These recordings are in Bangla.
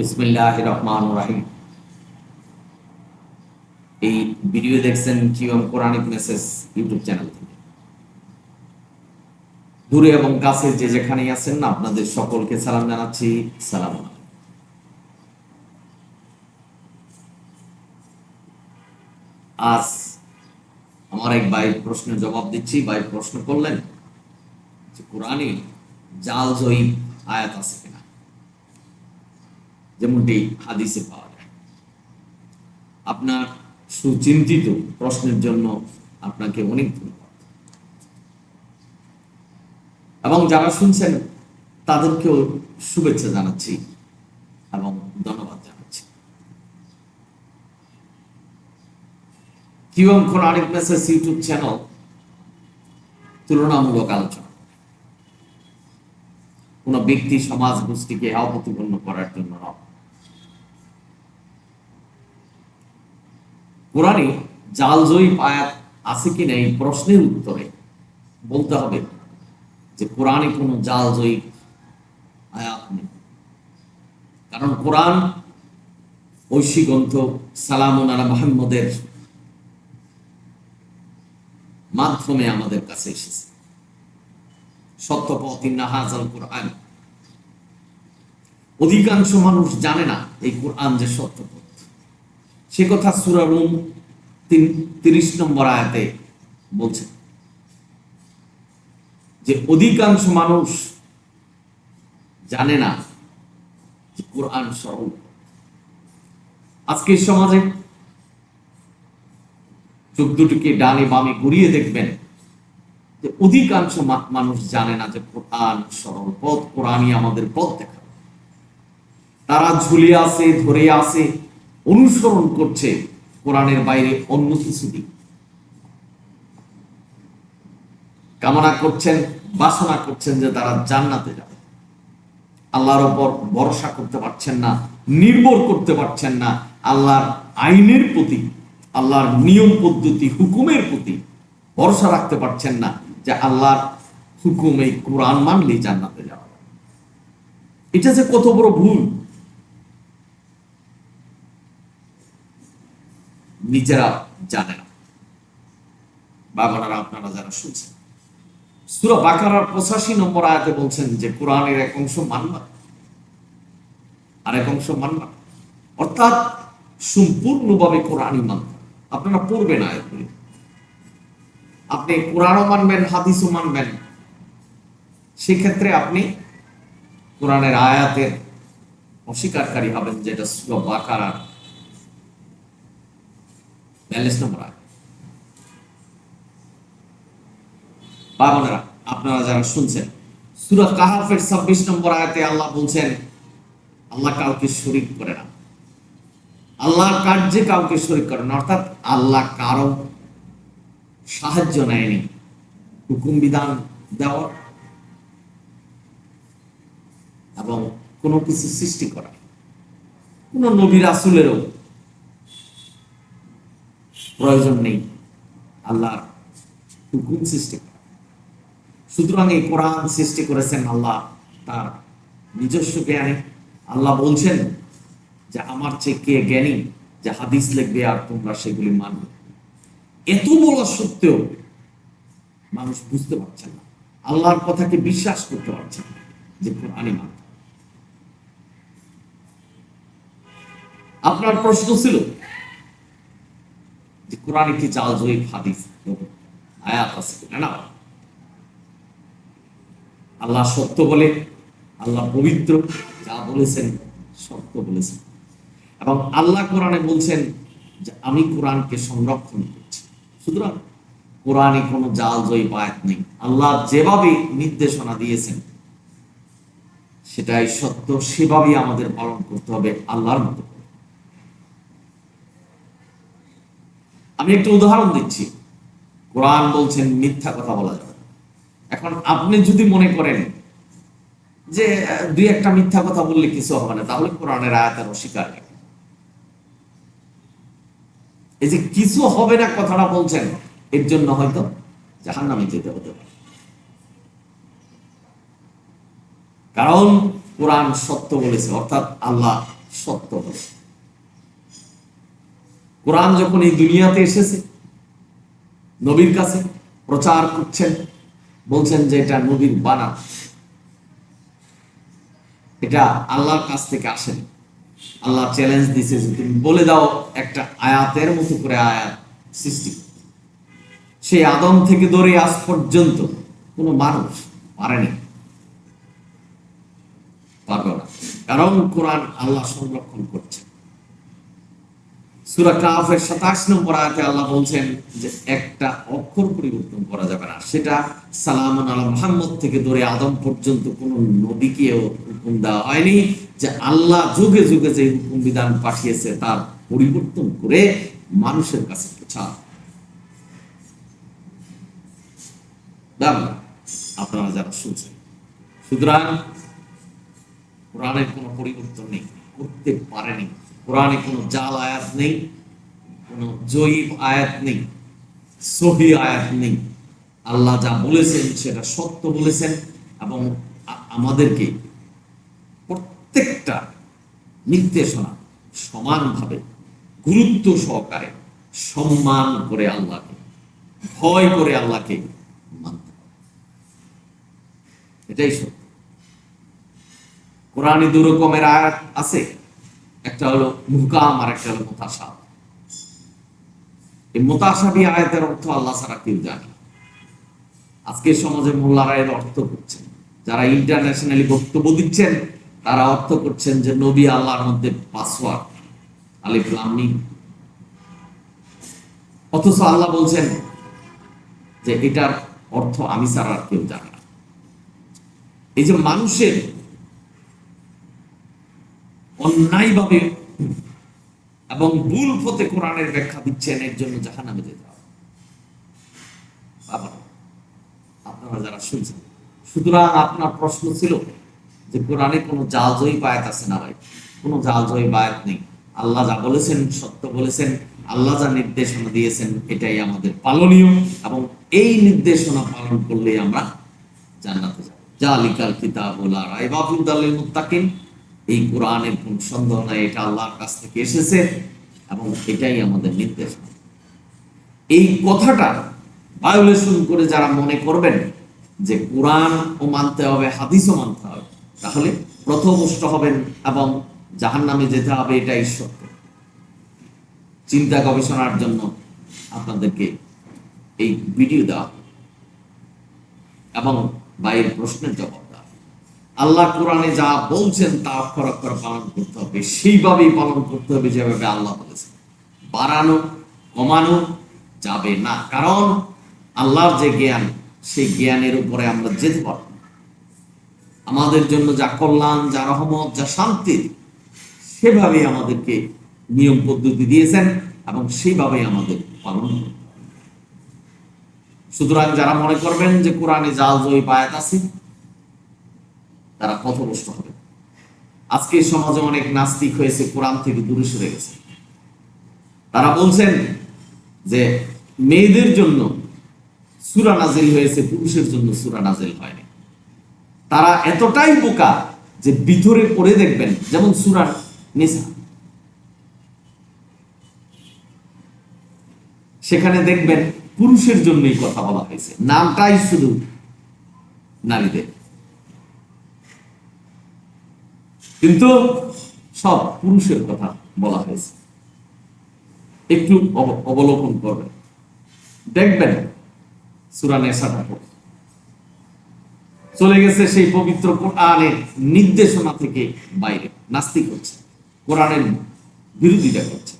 বিসমিল্লাহির রহমানির রহিম। এই ভিডিও দেখছেন QM Quranic message YouTube channel থেকে। দূরে এবং কাছে যে যেখানেই আছেন না, আপনাদের সকলকে সালাম জানাচ্ছি। সালাম আলাইকুম। আজ আমার এক ভাই প্রশ্নের জবাব দিচ্ছি। ভাই প্রশ্ন করলেন যে কোরআনে জাল জয়ী আয়াত আছে কিনা, যেমনটি হাদিসে পাওয়া যায়। আপনার সুচিন্তিত প্রশ্নের জন্য আপনাকে অনেক ধন্যবাদ, এবং যারা শুনছেন তাদেরকেও শুভেচ্ছা জানাচ্ছি এবং ধন্যবাদ জানাচ্ছি। QM Quranic message YouTube channel তুলনামূলক আলোচনা, কোন ব্যক্তি সমাজ গোষ্ঠীকে অবতীর্ণ করার জন্য নয়। কোরআনে জালজয়ী আয়াত আছে কিনা এই প্রশ্নের উত্তরে বলতে হবে যে কোরআনে কোনো জালজয়ী আয়াত নেই। কারণ কোরআন ঐশী গ্রন্থ সালামুন আলা মুহাম্মদের মাধ্যমে আমাদের কাছে এসেছে। সত্যপথ ইন্না হাযাল কোরআন। অধিকাংশ মানুষ জানে না এই কোরআন যে সত্যপথ। সে কথা সূরা রুম 30 নম্বর আয়াতে বলছে যে অধিকাংশ মানুষ জানে না যে কোরআন সরল। আজকের সমাজে 14টিকে ডানে বামে ঘুরিয়ে দেখবেন যে অধিকাংশ মানুষ জানে না যে কোরআন সরল পথ, কোরআনই আমাদের পথ দেখা। তারা ঝুলে আছে, ধরে আছে, অনুসরণ করছে কোরআনের বাইরে অন্য কিছু দিক। কামনা করছেন, বাসনা করছেন যে তারা জান্নাতে যাবে। আল্লাহর উপর ভরসা করতে পারছেন না, নির্ভর করতে পারছেন না। আল্লাহর আইনের প্রতি, আল্লাহর নিয়ম পদ্ধতি, হুকুমের প্রতি ভরসা রাখতে পারছেন না যে আল্লাহর হুকুম এই কোরআন মানলেই জান্নাতে যাওয়া। এটা যে কত বড় ভুল নিজেরা জানে না। বাবারা, আপনারা যারা শুনছেন, সূরা বাকারার 85 নম্বর আয়াতে বলছেন যে কোরআনের এক অংশ মানবা আর এক অংশ মানবা, অর্থাৎ সম্পূর্ণভাবে কোরআনই মানবা। আপনারা পড়বেন আয়াতগুলি, আপনি কোরআনও মানবেন, হাদিসও মানবেন। সেক্ষেত্রে আপনি কোরআনের আয়াতের অস্বীকারী হবেন, যেটা সূরা বাকারার 42 নম্বর আয়াত। বাবারা, আপনারা যারা শুনছেন, সূরা কাহাফের 26 নম্বর আয়াতে আল্লাহ বলছেন আল্লাহ কাউকে শরীক করে না, আল্লাহর কার্যে কাউকে শরীক করে না। অর্থাৎ আল্লাহ কারো সাহায্য নেয়নি হুকুম বিধান দেওয়া এবং কোনো কিছু সৃষ্টি করা। কোন নবী রাসূলেরও প্রয়োজন নেই আল্লাহর হুকুম সৃষ্টি করা। সুতরাং এই কোরআন সৃষ্টি করেছেন আল্লাহ তার নিজস্ব জ্ঞানে। আল্লাহ বলছেন যে আমার চেয়ে কে জ্ঞানী যে হাদিস লিখবে আর তোমরা সেগুলি মানবে। এত বলা সত্ত্বেও মানুষ বুঝতে পারছে না, আল্লাহর কথাকে বিশ্বাস করতে পারছে না যে কোরআনই মান। আপনার প্রশ্ন ছিল যে কোরআনে কি জালজয়ী হাদিস আয়াত আছে কিনা? না, আল্লাহ সত্য বলে, আল্লাহ পবিত্র, যা বলেছেন সত্য বলেছেন। এবং আল্লাহ কোরআনে বলছেন যে আমি কোরআনকে সংরক্ষণ করছি। সুতরাং কোরআনে কোনো জালজয়ী আয়াত নেই। আল্লাহ যেভাবে নির্দেশনা দিয়েছেন সেটাই সত্য, সেভাবেই আমাদের পালন করতে হবে আল্লাহর মতো। আমি একটা উদাহরণ দিচ্ছি। কোরআন বলছেন মিথ্যা কথা বলা যাবে। এখন আপনি যদি মনে করেন যে দুই একটা মিথ্যা কথা বললে কিছু হবে না, তাহলে কোরআনের আয়াতের অস্বীকার। এই যে কিছু হবে না কথাটা বলছেন, এর জন্য হয়তো জাহান্নামে যেতে হতে পারে। কারণ কোরআন সত্য বলেছে, অর্থাৎ আল্লাহ সত্য হলো। কোরআন যখন এই দুনিয়াতে এসেছে, নবীর কাছে প্রচার করছেন, বলছেন যে এটা নবীর বানান, এটা আল্লাহর কাছ থেকে আসেনি। আল্লাহ চ্যালেঞ্জ দিছে যে তুমি বলে দাও একটা আয়াতের মতো করে আয়াত সৃষ্টি করতে। সেই আদম থেকে ধরে আজ পর্যন্ত কোনো মানুষ পারেনি, পারবে না, কারণ কোরআন আল্লাহ সংরক্ষণ করছে। সূরা কাফের 27 নম্বর আয়াতে আল্লাহ বলছেন যে একটা অক্ষর পরিবর্তন করা যাবে না, সেটা সালামুন আলা মুহাম্মদ থেকে ধরে আদম পর্যন্ত কোন নবীকেও হুকুম দেওয়া হয়নি যে আল্লাহ যুগে যুগে যে হুকুম বিধান পাঠিয়েছে তার পরিবর্তন করে মানুষের কাছে পৌঁছায়। আপনারা যারা শুনছেন, সুতরাং কোরআনের কোনো পরিবর্তন নেই, করতে পারেনি। কোরআনে কোনো জাল আয়াত নেই, কোনো জয়ীব আয়াত নেই, সহি আয়াত নেই। আল্লাহ যা বলেছেন সেটা সত্য বলেছেন, এবং আমাদেরকে প্রত্যেকটা নির্দেশনা সমানভাবে গুরুত্ব সহকারে সম্মান করে আল্লাহকে, ভয় করে আল্লাহকে মানতে হবে। এটাই সত্য। কোরআনে দু রকমের আয়াত আছে, একটা হলো মুহকাম আর একটা হলো মুতাশাবিহ। এই মুতাশাবিহ আয়াতের অর্থ আল্লাহ ছাড়া কেউ জানে। আজকের সমাজে মোল্লারা এর অর্থ করছেন, যারা ইন্টারন্যাশনালি বক্তব্য দিচ্ছেন তারা অর্থ করছেন যে নবী আল্লাহর মধ্যে পাসওয়ার্ড, আলিফ লাম মিম। অথচ আল্লাহ বলছেন যে এটার অর্থ আমি ছাড়া আর কেউ জানে না। এই যে মানুষের অন্যায়ভাবে এবং ভুল পথে কোরআনের ব্যাখ্যা দিচ্ছেন, এর জন্য জাহান্নামে যেতে হবে। আপনারা যারা শুনছেন, সুতরাং আপনার প্রশ্ন ছিল যে কোরআনে কোনো জালজয়ী আয়াত আছে না? ভাই, কোনো জালজয়ী আয়াত নেই। আল্লাহ যা বলেছেন সত্য বলেছেন, আল্লাহ যা নির্দেশনা দিয়েছেন এটাই আমাদের পালনীয়, এবং এই নির্দেশনা পালন করলেই আমরা জান্নাতে যাব। জালিকাল কিতাবুল লা রাইবা ফিহি হুদাল লিল মুত্তাকিন। এই কোরআনের কোন সন্দেহ নাই, এটা আল্লাহর কাছ থেকে এসেছে এবং এটাই আমাদের নির্দেশনা। এই কথাটা ভায়োলেশন করে যারা মনে করবেন যে কোরআন ও মানতে হবে, হাদিসও মানতে হবে, তাহলে পথভ্রষ্ট হবেন এবং জাহান্নামে যেতে হবে, এটাই সত্য। চিন্তা গবেষণার জন্য আপনাদেরকে এই ভিডিও দেওয়া এবং বাইরের প্রশ্নের জবাব দেওয়া। আল্লাহ কোরআনে যা বলছেন তা অক্ষর অক্ষর পালন করতে হবে, সেইভাবেই পালন করতে হবে যেভাবে আল্লাহ বলেছেন। বাড়ানো কমানো যাবে না, কারণ আল্লাহর যে জ্ঞান, সেই জ্ঞানের উপরে আমরা যেতে পারব। আমাদের জন্য যা কল্যাণ, যা রহমত, যা শান্তি, সেভাবেই আমাদেরকে নিয়ম পদ্ধতি দিয়েছেন এবং সেইভাবেই আমাদের পালন করতে হবে। সুতরাং যারা মনে করবেন যে কোরআনে জালজয়ী আয়াত আছে, তারা পথভ্রষ্ট হবে। আজকে সমাজে অনেক নাস্তিক হয়েছে, কোরআন থেকে দূরে সরে গেছে। তারা বলছেন যে মেয়েদের জন্য সূরা নাজিল হয়েছে, পুরুষের জন্য সূরা নাজিল হয়নি। তারা এতটাই বোকা যে ভিতরে পড়ে দেখবেন, যেমন সূরা নিসা, সেখানে দেখবেন পুরুষের জন্যই কথা বলা হয়েছে, নামটাই শুধু নারীদের, কিন্তু সব পুরুষের কথা বলা হয়েছে। একটু অবলোকন করবেন, দেখবেন সূরা নিসাটা চলে গেছে সেই পবিত্র কোরআনের নির্দেশনা থেকে বাইরে। নাস্তিক হচ্ছে, কোরআনের বিরোধিতা করছে।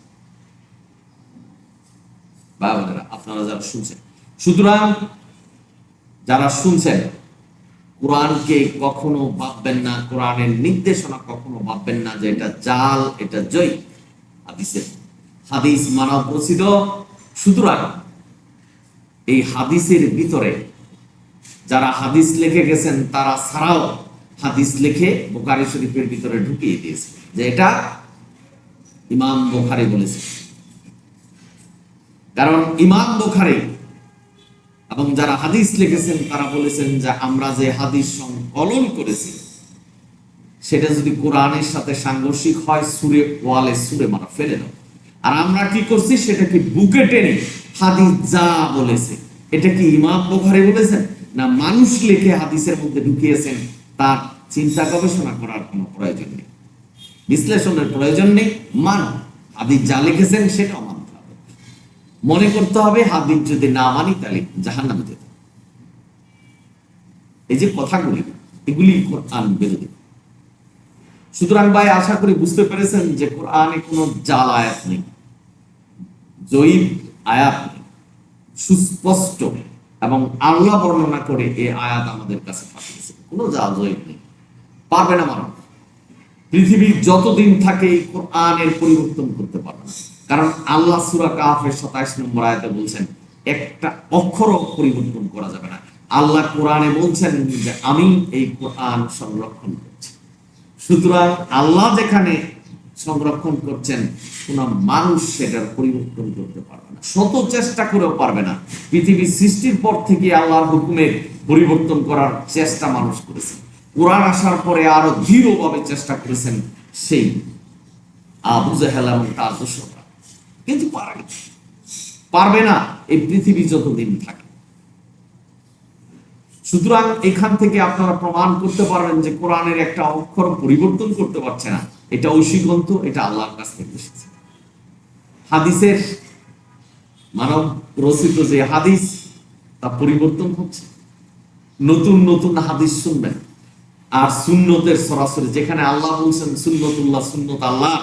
বাবারা, আপনারা যারা শুনছেন, সুতরাং যারা শুনছেন, কোরআনকে কখনো ভাববেন না, কোরআনের নির্দেশনা কখনো ভাববেন না যে এটা জাল, এটা জয়ী। হাদিস মানব রচিত, সুতরাং এই হাদিসের ভিতরে যারা হাদিস লিখে গেছেন তারা ছাড়াও হাদিস লিখে বুখারী শরীফের ভিতরে ঢুকিয়ে দিয়েছে যে এটা ইমাম বুখারী বলেছে। কারণ ইমাম বুখারী এবং যারা হাদিস লিখেছেন তারা বলেছেন যে আমরা যে হাদিস সংকলন করেছি সেটা যদি কোরআনের সাথে সাংঘর্ষিক হয়, সুরে ওয়ালে সুরে মারা ফেলে দাও। আর আমরা কি করছি, সেটাকে বুকে টেনে হাদিস যা বলেছে, এটা কি ইমাম বুখারী বলেছেন না মানুষ লিখে হাদিসের মধ্যে ঢুকিয়েছেন, তার চিন্তা গবেষণা করার কোনো প্রয়োজন নেই, বিশ্লেষণের প্রয়োজন নেই। মানো, হাদিস যা লিখেছেন সেটাও মানতে হবে। মনে করতে হবে হাদিস যদি না মানি তাহলে জাহান্নামে যেতে হবে। এই যে কথাগুলি, এগুলি কোরআন বিরোধী। সুতরাং ভাই, আশা করি বুঝতে পেরেছেন যে কোরআনে কোনো জাল আয়াত নেই, জয়ীব আয়াত নেই, সুস্পষ্ট এবং আল্লাহ বর্ণনা করে এই আয়াত আমাদের কাছে পাঠিয়েছে। কোনো জাল জয়ীব নেই, পারবে না মানুষ। পৃথিবীর যতদিন থাকে এই কোরআনের পরিবর্তন করতে পারবে না। কারণ আল্লাহ সূরা কাহফের 27 নম্বর আয়াতে বলছেন একটা অক্ষরও পরিবর্তন করা যাবে না। আল্লাহ কোরআনে বলছেন যে আমি এই কোরআন সংরক্ষণ করছি। সুতরাং আল্লাহ যেখানে সংরক্ষণ করছেন, কোন মানুষ সেটার পরিবর্তন করতে পারবে না, শত চেষ্টা করেও পারবে না। পৃথিবী সৃষ্টির পর থেকে আল্লাহর হুকুমের পরিবর্তন করার চেষ্টা মানুষ করেছে। কোরআন আসার পরে আরো দৃঢ়ভাবে চেষ্টা করেছেন সেই আবু জাহেল এবং তার দোসররা, কিন্তু পারবে না এই পৃথিবী যতদিন থাকে। সুতরাং এখান থেকে আপনারা প্রমাণ করতে পারবেন যে কোরআনের একটা অক্ষর পরিবর্তন করতে পারছে না, এটা ঐশীগ্রন্থ, এটা আল্লাহর কাছ থেকে এসেছে। হাদিসের মানব রচিত যে হাদিস, তা পরিবর্তন হচ্ছে, নতুন নতুন হাদিস শুনবেন। আর সুন্নতের সরাসরি, যেখানে আল্লাহ বলছেন সুন্নতুল্লাহ, সুন্নত আল্লাহ,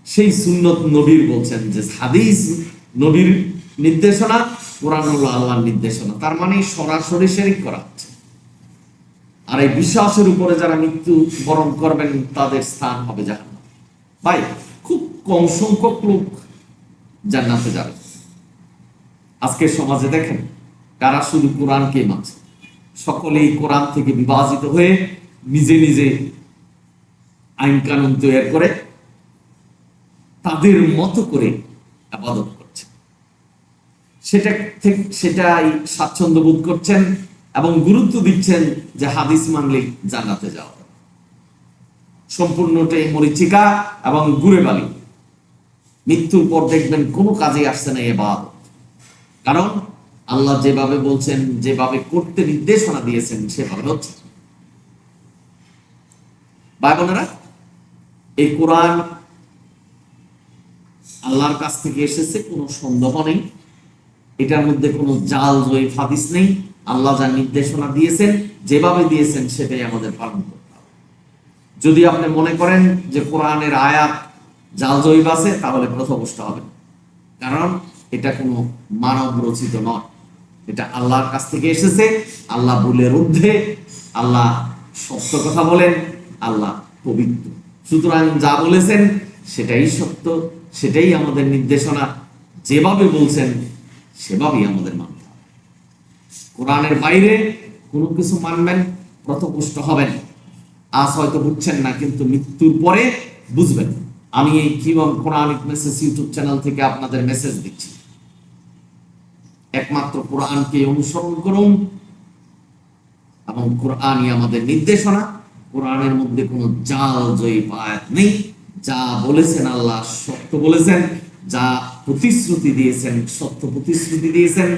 সেই সুন্নত নবীর বলছেন যে হাদিস নবীর নির্দেশনা, কোরআন হলো আল্লাহর নির্দেশনা। তার মানে সরাসরি শিরক করা হচ্ছে। আর এই বিশ্বাসের উপরে যারা মৃত্যু বরণ করবেন তাদের স্থান হবে জাহান্নাম। ভাই, খুব কম সংখ্যক লোক জান্নাতে যাবে। আজকের সমাজে দেখেন কারা শুধু কোরআনকে মানছে, সকলেই কোরআন থেকে বিভাজিত হয়ে নিজে নিজে আইন কানুন তৈরি করে তাদের মতো করে ইবাদত করছে, সেটাই স্বাচ্ছন্দ্য বোধ করছেন এবং গুরুত্ব দিচ্ছেন যে হাদিস মানলেই জান্নাতে যাওয়া। সম্পূর্ণটাই মরিচিকা এবং গুড়ে বালি। মৃত্যুর পর দেখবেন কোনো কাজে আসছে না ইবাদত। কারণ আল্লাহ যেভাবে বলছেন, যেভাবে করতে নির্দেশনা দিয়েছেন, সেভাবে হচ্ছে। ভাই বোনেরা, এই কোরআন আল্লাহর কাছ থেকে এসেছে, কোনো সন্দেহ নেই। এটার মধ্যে কোনো জাল জয়ীফ হাদিস নেই। আল্লাহ যা নির্দেশনা দিয়েছেন, যেভাবে দিয়েছেন, সেটাই আমাদের পালন করতে হবে। যদি আপনি মনে করেন যে কোরআনের আয়াত জাল জয়ীফ আছে, তাহলে পথভ্রষ্ট হবেন। কারণ এটা কোনো মানব রচিত নয়, এটা আল্লাহর কাছ থেকে এসেছে। আল্লাহ ভুলের ঊর্ধ্বে, আল্লাহ সত্য কথা বলেন, আল্লাহ পবিত্র। সুতরাং যা বলেছেন সেটাই সত্য, সেটাই আমাদের নির্দেশনা। যেভাবে বলছেন সেভাবেই আমাদের মানতে হবে। কোরআনের বাইরে কোনো কিছু মানবেন, পথভ্রষ্ট হবেন। আজ হয়তো বুঝছেন না, কিন্তু মৃত্যুর পরে বুঝবেন। আমি এই কিভাবে কোরআনিক মেসেজ ইউটিউব চ্যানেল থেকে আপনাদের মেসেজ দিচ্ছি, একমাত্র কোরআনকে অনুসরণ করুন এবং কোরআনই আমাদের নির্দেশনা। কোরআনের মধ্যে কোনো জাল জয়ীফ আয়াত নেই। যা বলেছেন আল্লাহ সত্য বলেছেন, যা প্রতিশ্রুতি দিয়েছেন সত্য প্রতিশ্রুতি দিয়েছেন।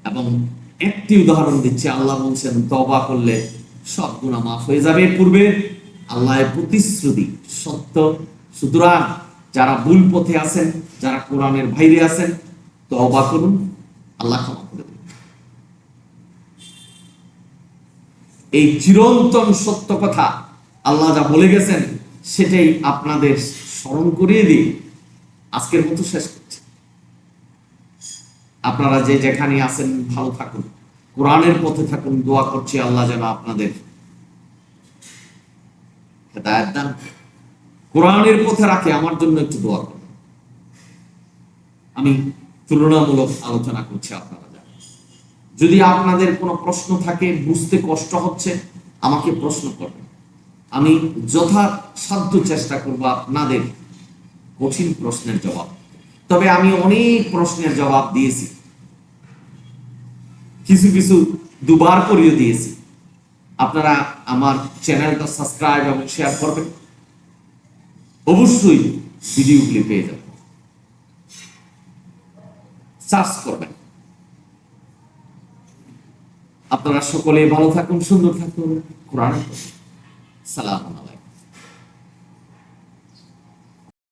এবং একটি উদাহরণ দিচ্ছি, আল্লাহ বলছেন তওবা করলে সব গুনাহ মাফ হয়ে যাবে। পূর্বে আল্লাহর প্রতিশ্রুতি সত্য। সুতরাং যারা ভুল পথে আছেন, যারা কোরআনের বাইরে আছেন, তওবা করুন, আল্লাহ ক্ষমা করে দেবেন। এই চিরন্তন সত্য কথা আল্লাহ যা বলে গেছেন, সেটাই আপনাদের স্মরণ করিয়ে দিই। আজকের মতো শেষ করছি। আপনারা যে যেখানে আছেন ভালো থাকুন, কোরআনের পথে থাকুন। দোয়া করছি আল্লাহ যেন আপনাদের হেদায়েত দান, কোরআনের পথে রাখে। আমার জন্য একটু দোয়া করুন। আমি তুলনামূলক আলোচনা করছি, আপনারা জানেন। যদি আপনাদের কোনো প্রশ্ন থাকে, বুঝতে কষ্ট হচ্ছে, আমাকে প্রশ্ন করবেন। আমি যথাসাধ্য চেষ্টা করব আপনাদের কঠিন প্রশ্নের জবাব। তবে আমি অনেক প্রশ্নের জবাব দিয়েছি, কিছু কিছু দুবার করিয়ে দিয়েছি। আপনারা আমার চ্যানেলটা সাবস্ক্রাইব এবং শেয়ার করবেন। অবশ্যই ভিডিওগুলি পেয়ে যাবেন, সার্চ করবেন। আপনারা সকলে ভালো থাকুন, সুন্দর থাকুন। কোরআন সালাম আলাইকুম।